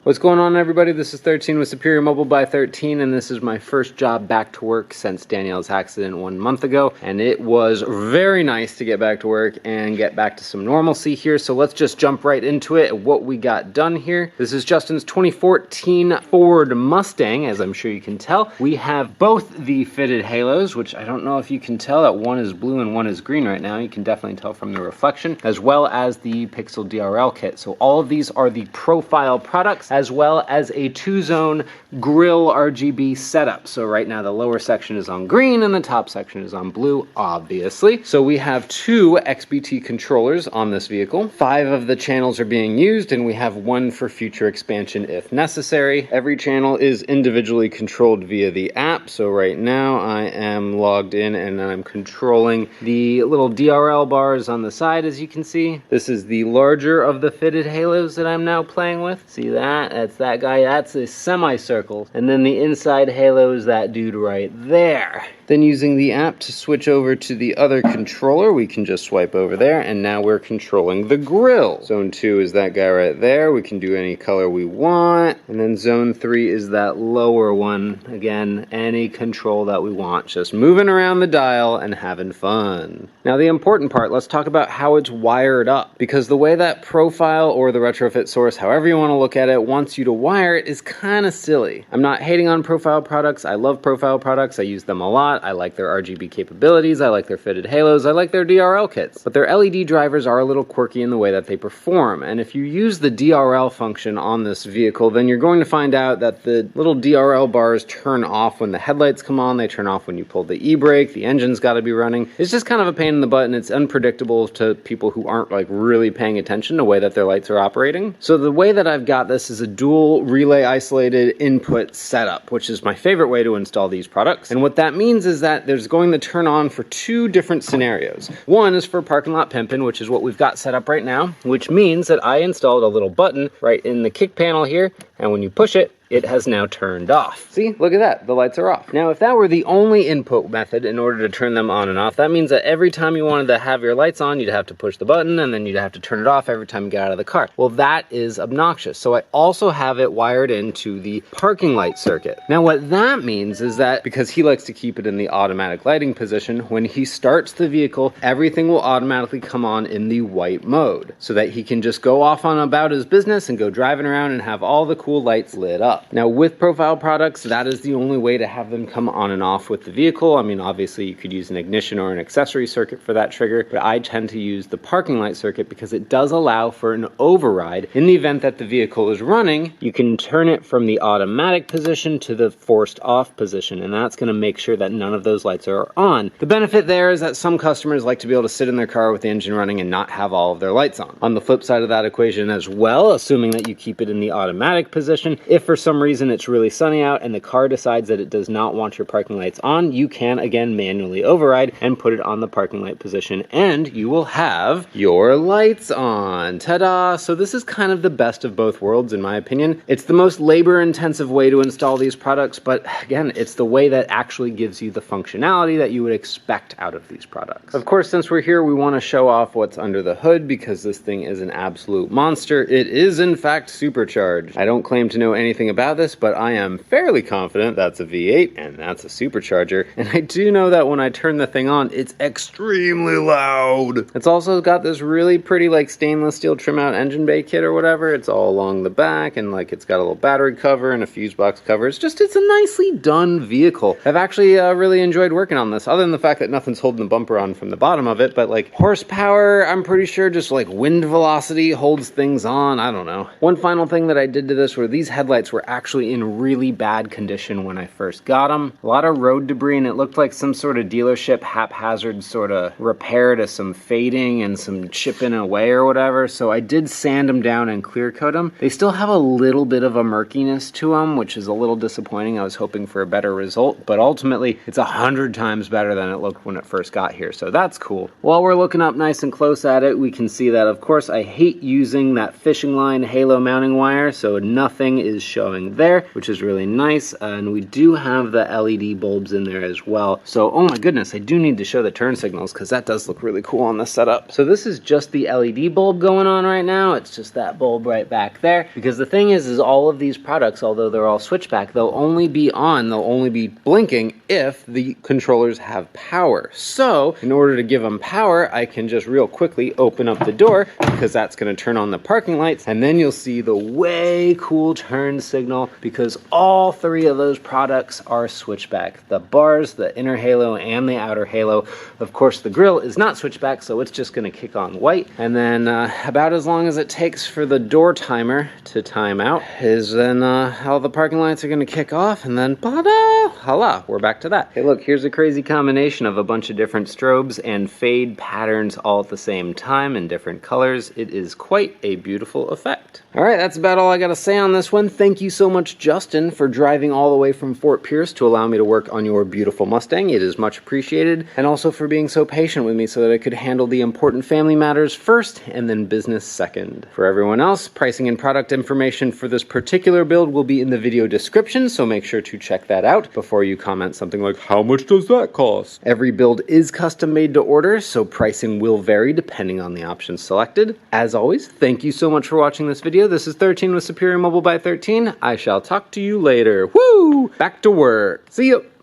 What's going on, everybody? This is 13 with Superior Mobile by 13, and this is my first job back to work since Danielle's accident 1 month ago, and it was very nice to get back to work and get back to some normalcy here. So let's just jump right into it, what we got done here. This is Justin's 2014 Ford Mustang, as I'm sure you can tell. We have both the fitted halos, which I don't know if you can tell that one is blue and one is green right now. You can definitely tell from the reflection, as well as the Pixel DRL kit. So all of these are the profile products, as well as a 2-zone Grille RGB setup. So right now the lower section is on green and the top section is on blue, obviously. So we have 2 XBT controllers on this vehicle. 5 of the channels are being used, and we have 1 for future expansion if necessary. Every channel is individually controlled via the app. So right now I am logged in and I'm controlling the little DRL bars on the side, as you can see. This is the larger of the fitted halos that I'm now playing with. See that? That's that guy. That's a semicircle. And then the inside halo is that dude right there. Then using the app to switch over to the other controller, we can just swipe over there, and now we're controlling the grille. Zone 2 is that guy right there. We can do any color we want. And then zone 3 is that lower one. Again, any control that we want. Just moving around the dial and having fun. Now the important part, let's talk about how it's wired up. Because the way that Profile or the retrofit source, however you want to look at it, wants you to wire it is kind of silly. I'm not hating on Profile products. I love Profile products. I use them a lot. I like their RGB capabilities. I like their fitted halos. I like their DRL kits. But their LED drivers are a little quirky in the way that they perform. And if you use the DRL function on this vehicle, then you're going to find out that the little DRL bars turn off when the headlights come on. They turn off when you pull the e-brake. The engine's got to be running. It's just kind of a pain in the butt, and it's unpredictable to people who aren't like really paying attention to the way that their lights are operating. So the way that I've got this is a dual relay isolated input setup, which is my favorite way to install these products. And what that means is that there's going to turn on for 2 different scenarios. One is for parking lot pimping, which is what we've got set up right now, which means that I installed a little button right in the kick panel here, and when you push it, it has now turned off. See, look at that, the lights are off. Now, if that were the only input method in order to turn them on and off, that means that every time you wanted to have your lights on, you'd have to push the button, and then you'd have to turn it off every time you get out of the car. Well, that is obnoxious. So I also have it wired into the parking light circuit. Now, what that means is that because he likes to keep it in the automatic lighting position, when he starts the vehicle, everything will automatically come on in the white mode so that he can just go off on about his business and go driving around and have all the cool lights lit up. Now, with Profile products, that is the only way to have them come on and off with the vehicle. I mean, obviously you could use an ignition or an accessory circuit for that trigger, but I tend to use the parking light circuit because it does allow for an override. In the event that the vehicle is running, you can turn it from the automatic position to the forced off position, and that's going to make sure that none of those lights are on. The benefit there is that some customers like to be able to sit in their car with the engine running and not have all of their lights on. On the flip side of that equation as well, assuming that you keep it in the automatic position, if for some reason it's really sunny out and the car decides that it does not want your parking lights on, you can again manually override and put it on the parking light position, and you will have your lights on. Ta-da! So this is kind of the best of both worlds in my opinion. It's the most labor intensive way to install these products, but again, it's the way that actually gives you the functionality that you would expect out of these products. Of course, since we're here, we want to show off what's under the hood because this thing is an absolute monster. It is in fact supercharged. I don't claim to know anything about this, but I am fairly confident that's a V8 and that's a supercharger. And I do know that when I turn the thing on, it's extremely loud. It's also got this really pretty like stainless steel trim out engine bay kit or whatever. It's all along the back, and like it's got a little battery cover and a fuse box cover. It's a nicely done vehicle. I've actually really enjoyed working on this, other than the fact that nothing's holding the bumper on from the bottom of it, but like horsepower, I'm pretty sure just like wind velocity holds things on. I don't know. One final thing that I did to this were these headlights were actually in really bad condition when I first got them. A lot of road debris, and it looked like some sort of dealership haphazard sort of repair to some fading and some chipping away or whatever. So I did sand them down and clear coat them. They still have a little bit of a murkiness to them, which is a little disappointing. I was hoping for a better result, but ultimately it's 100 times better than it looked when it first got here. So that's cool. While we're looking up nice and close at it, we can see that of course I hate using that fishing line halo mounting wire, so nothing is showing going there, which is really nice. And we do have the LED bulbs in there as well. So, oh my goodness, I do need to show the turn signals because that does look really cool on this setup. So this is just the LED bulb going on right now. It's just that bulb right back there. Because the thing is all of these products, although they're all switchback, they'll only be on, they'll only be blinking if the controllers have power. So in order to give them power, I can just real quickly open up the door because that's going to turn on the parking lights, and then you'll see the way cool turn signal because all three of those products are switchback. The bars, the inner halo, and the outer halo. Of course, the Grille is not switchback, so it's just going to kick on white. And then about as long as it takes for the door timer to time out is then all the parking lights are going to kick off, and then ta-da! Voila, we're back to that. Hey, look, here's a crazy combination of a bunch of different strobes and fade patterns all at the same time in different colors. It is quite a beautiful effect. All right, that's about all I got to say on this one. Thank you so much, Justin, for driving all the way from Fort Pierce to allow me to work on your beautiful Mustang. It is much appreciated, and also for being so patient with me so that I could handle the important family matters first and then business second. For everyone else, pricing and product information for this particular build will be in the video description, so make sure to check that out before you comment something like, how much does that cost? Every build is custom made to order, so pricing will vary depending on the options selected. As always, thank you so much for watching this video. This is 13 with Superior Mobile by 13. I shall talk to you later. Woo! Back to work. See you!